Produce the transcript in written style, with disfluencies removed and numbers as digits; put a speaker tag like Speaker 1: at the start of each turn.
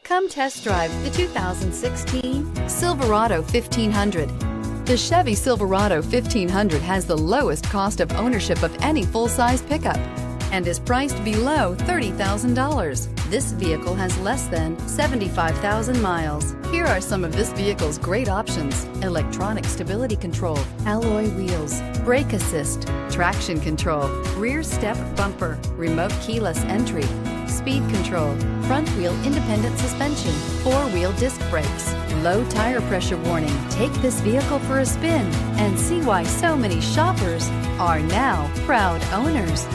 Speaker 1: Come test drive the 2016 Silverado 1500. The Chevy Silverado 1500 has the lowest cost of ownership of any full-size pickup and is priced below $30,000. This vehicle has less than 75,000 miles. Here are some of this vehicle's great options: electronic stability control, alloy wheels, brake assist, traction control, rear step bumper, remote keyless entry, speed control, front wheel independent suspension, four-wheel disc brakes, low tire pressure warning. Take this vehicle for a spin and see why so many shoppers are now proud owners.